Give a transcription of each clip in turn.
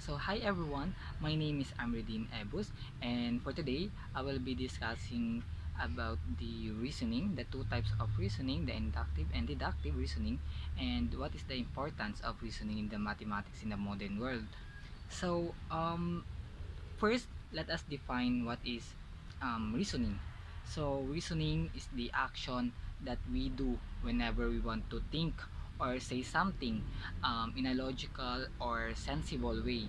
So hi everyone, my name is Amridin Ebus, and for today I will be discussing about the reasoning, the two types of reasoning, the inductive and deductive reasoning, and what is the importance of reasoning in the mathematics in the modern world. So first, let us define what is reasoning. So reasoning is the action that we do whenever we want to think or say something in a logical or sensible way.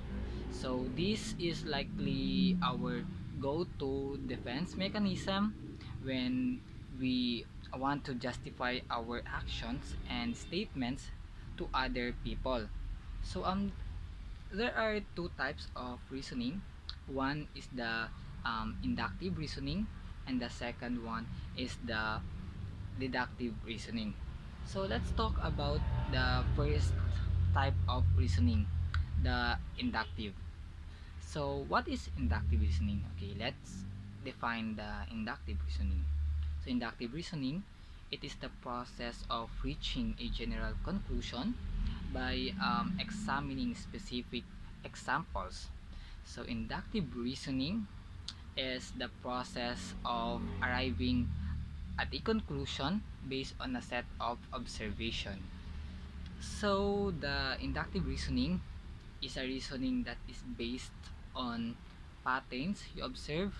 So this is likely our go-to defense mechanism when we want to justify our actions and statements to other people. So there are two types of reasoning. One is the inductive reasoning, and the second one is the deductive reasoning. So let's talk about the first type of reasoning, the inductive. So what is inductive reasoning? Okay, let's define the inductive reasoning. So inductive reasoning, it is the process of reaching a general conclusion by examining specific examples. So inductive reasoning is the process of arriving at a conclusion based on a set of observation. So the inductive reasoning is a reasoning that is based on patterns you observe.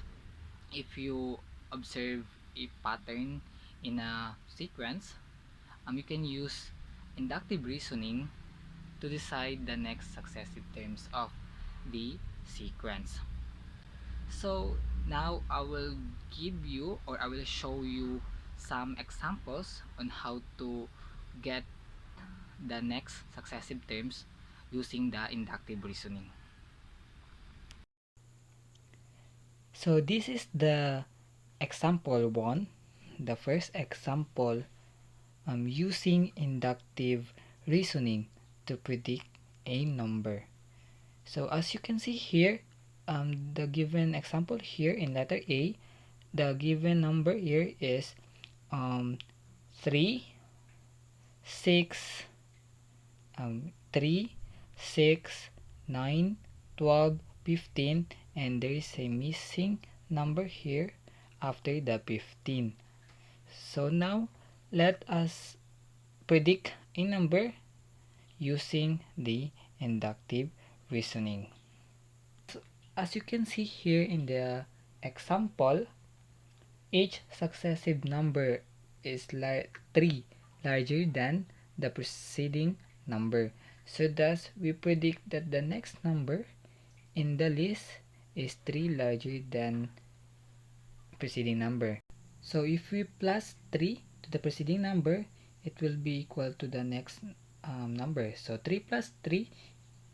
If you observe a pattern in a sequence, you can use inductive reasoning to decide the next successive terms of the sequence. So now I will give you, or I will show you some examples on how to get the next successive terms using the inductive reasoning. So this is the example 1, the first example using inductive reasoning to predict a number. So as you can see here, the given example here in letter A, the given number here is 3, 6, 3, 6, 9, 12, 15, and there is a missing number here after the 15. So now let us predict a number using the inductive reasoning. So, as you can see here in the example, each successive number is 3 larger than the preceding number. So thus we predict that the next number in the list is 3 larger than preceding number. So if we plus 3 to the preceding number, it will be equal to the next number. So 3 plus 3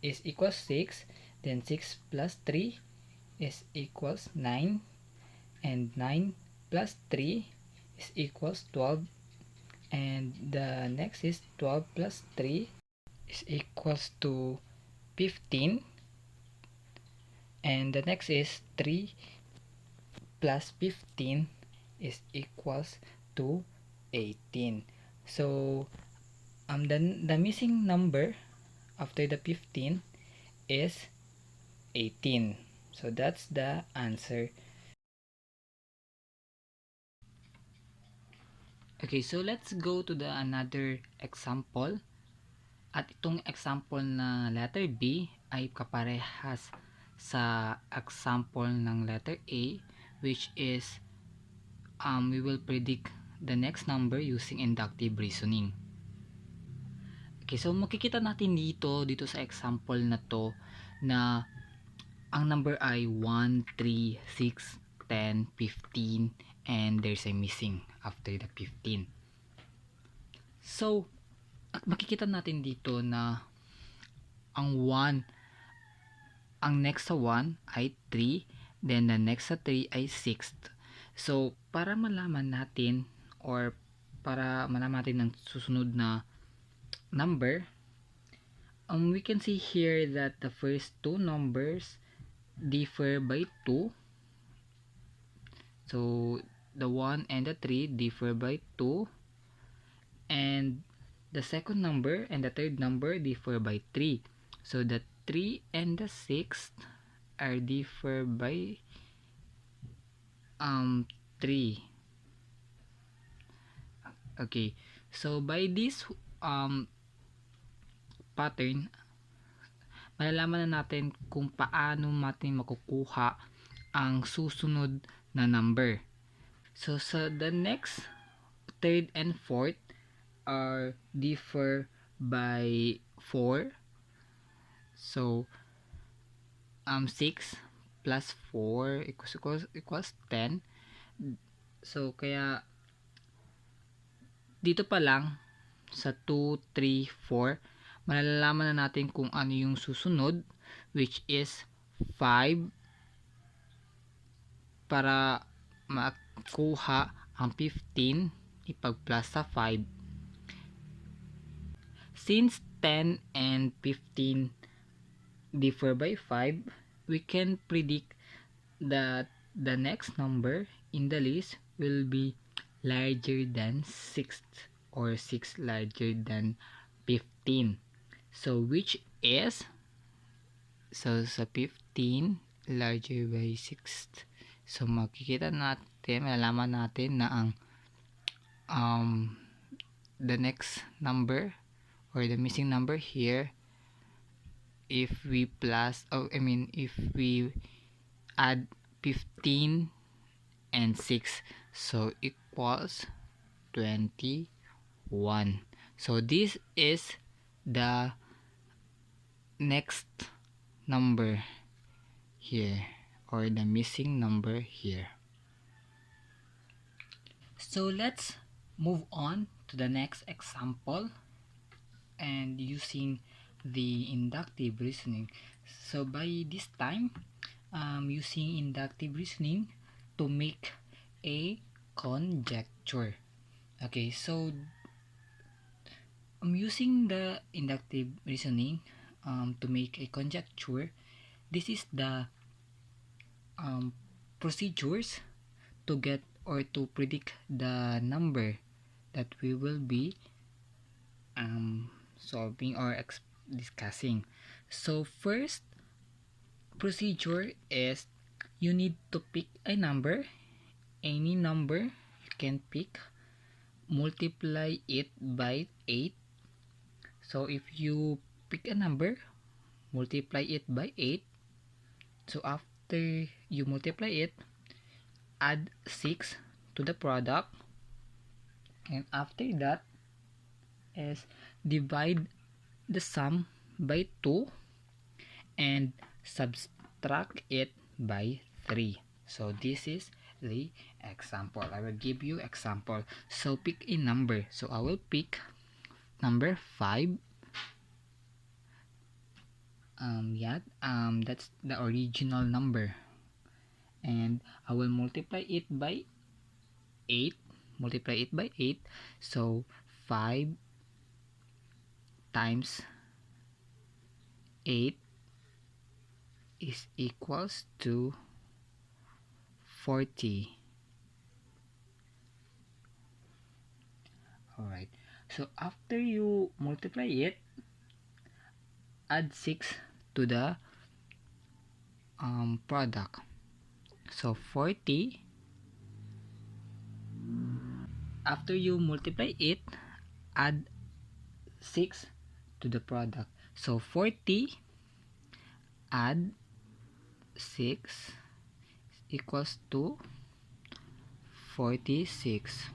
is equals 6, then 6 plus 3 is equals 9, and 9 plus 3 is equals 12, and the next is 12 plus 3 is equals to 15, and the next is 3 plus 15 is equals to 18. So the missing number after the 15 is 18. So that's the answer. Okay, so let's go to the another example. At itong example na letter B ay kaparehas sa example ng letter A, which is we will predict the next number using inductive reasoning. Okay, so makikita natin dito sa example na to na ang number ay 1, 3, 6, 10, 15, and there's a missing after the 15. So, makikita natin dito na ang 1, ang next sa 1 ay 3, then the next sa 3 ay 6. So, para malaman natin or para malaman natin ang susunod na number, we can see here that the first two numbers differ by 2. So, the 1 and the 3 differ by 2. And the second number and the third number differ by 3. So, the 3 and the 6 are differ by 3. Okay, so by this pattern, malalaman na natin kung paano natin makukuha ang susunod na number. So sa the next, third and fourth are differ by 4. So 6 plus 4 equals 10. So kaya dito pa lang sa 2, 3, 4, malalaman na natin kung ano yung susunod, which is 5, para makuha ang 15 ipag-plus sa 5. Since 10 and 15 differ by 5, we can predict that the next number in the list will be larger than 6 or 6 larger than 15. So which is, so sa 15 larger by 6, so makikita natin, malalaman natin na ang the next number or the missing number here, if we if we add 15 and 6, so equals 21. So this is the next number here, or the missing number here. So let's move on to the next example, and using the inductive reasoning. So by this time, using inductive reasoning to make a conjecture. Okay, so I'm using the inductive reasoning to make a conjecture. This is the procedures to get or to predict the number that we will be solving or discussing. So first procedure is you need to pick a number, any number you can pick, multiply it by 8. So if you pick a number, multiply it by 8. So after you multiply it, add 6 to the product, and after that is divide the sum by 2 and subtract it by 3. So this is the example. I will give you example. So pick a number. So I will pick number 5. That's the original number, and I will multiply it by 8. So 5 times 8 is equals to 40. Alright, so after you multiply it, add 6 to the product. So 40, after you multiply it, add 6 to the product. So 40 add 6 equals to 46.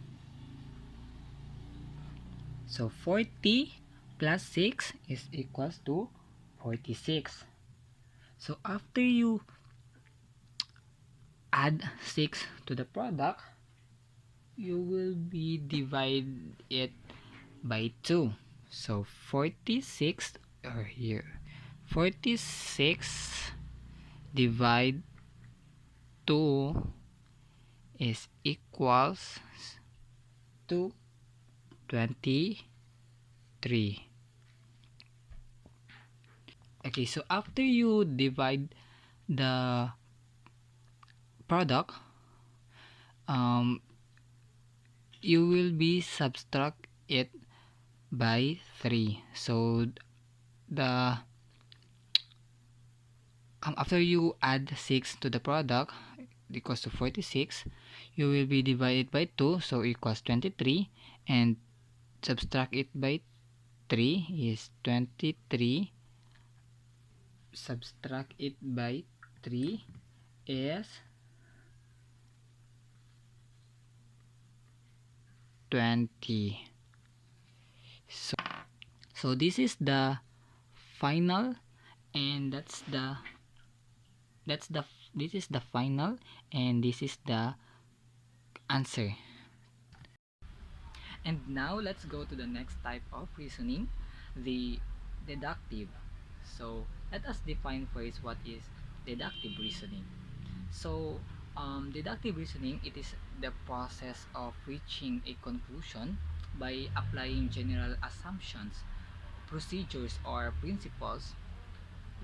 So 40 plus 6 is equals to 46. So after you add 6 to the product, you will be divide it by 2. So 46, or here, 46 divide 2 is equals to 23. Okay, so after you divide the product, you will be subtract it by 3. So the after you add 6 to the product equals to 46, you will be divided by 2, so equals 23, and subtract it by 3 is 23, subtract it by 3 is 20. So this is the final, and this is the final, and this is the answer. And now let's go to the next type of reasoning, the deductive. So let us define first what is deductive reasoning. So deductive reasoning, it is the process of reaching a conclusion by applying general assumptions, procedures, or principles.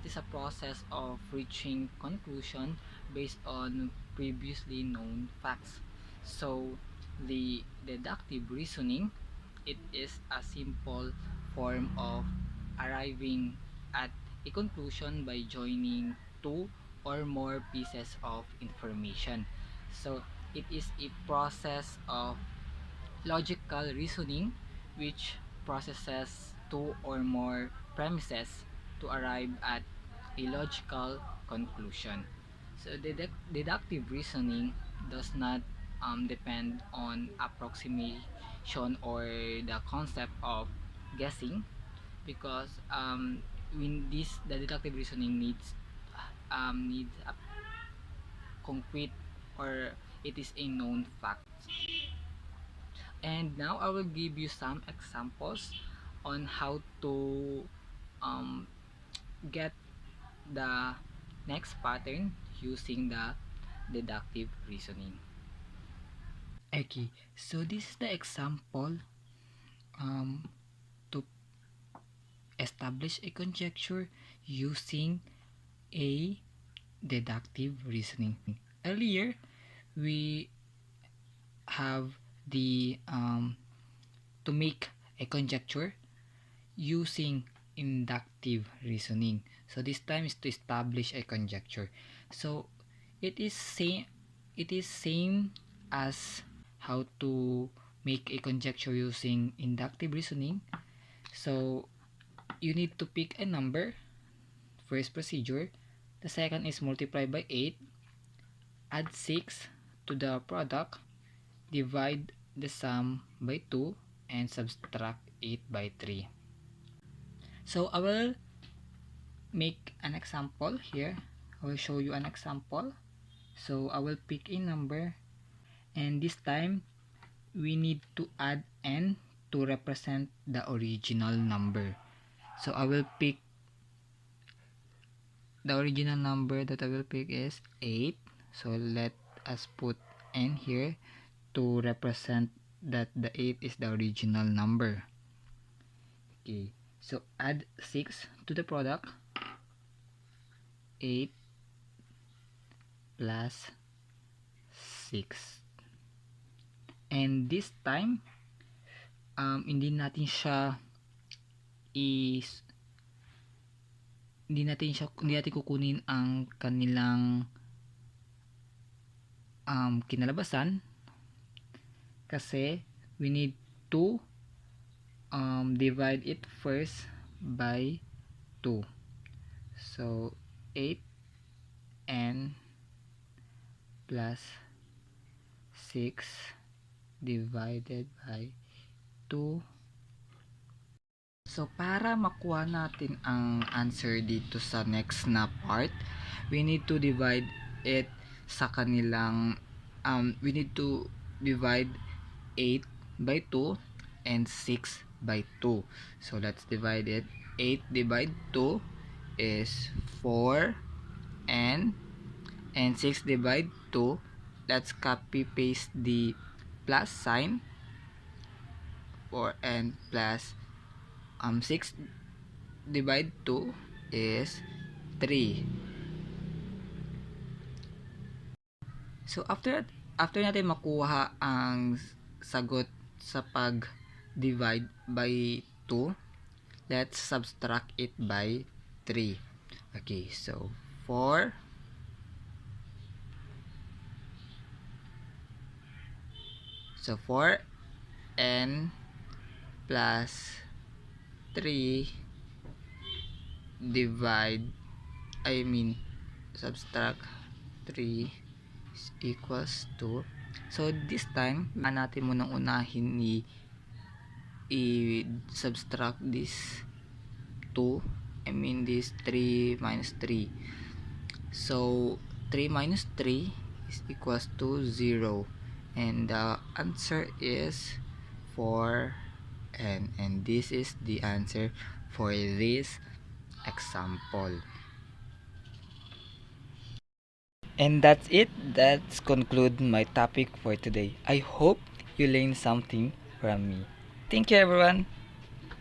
It is a process of reaching conclusion based on previously known facts. So the deductive reasoning, it is a simple form of arriving at a conclusion by joining two or more pieces of information. So it is a process of logical reasoning which processes two or more premises to arrive at a logical conclusion. So deductive reasoning does not depend on approximation or the concept of guessing, because when the deductive reasoning needs a concrete, or it is a known fact. And now I will give you some examples on how to um, get the next pattern using the deductive reasoning. Okay, so this is the example to establish a conjecture using a deductive reasoning. Earlier, we have the to make a conjecture using inductive reasoning. So this time is to establish a conjecture. So it is same as how to make a conjecture using inductive reasoning. So you need to pick a number, first procedure. The second is multiply by 8, add 6 to the product, divide the sum by 2, and subtract 8 by 3. So I will make an example here. I will show you an example. So I will pick a number, and this time we need to add n to represent the original number. So I will pick the original number that I will pick is 8. So let us put n here to represent that the 8 is the original number. Okay, so add 6 to the product. 8 plus 6. And this time, hindi natin kukunin ang kanilang kinalabasan, kasi we need to divide it first by 2. So 8n plus 6 divided by 2. So para makuha natin ang answer dito sa next na part, we need to divide it sa kanilang we need to divide 8 by 2 and 6 by 2. So let's divide it. 8 divide 2 is 4, and 6 divide 2, let's copy paste the plus sign, 4n plus 6 divide 2 is 3. So after natin makuha ang sagot sa pag divide by 2, let's subtract it by 3. Okay, so 4 so 4n plus 3 divide subtract 3 is equals to, so this time natin munang unahin i-subtract this 2, this 3 minus 3. So 3 minus 3 is equals to 0, and the answer is 4n, and this is the answer for this example. And that's it. That's conclude my topic for today. I hope you learned something from me. Thank you, everyone.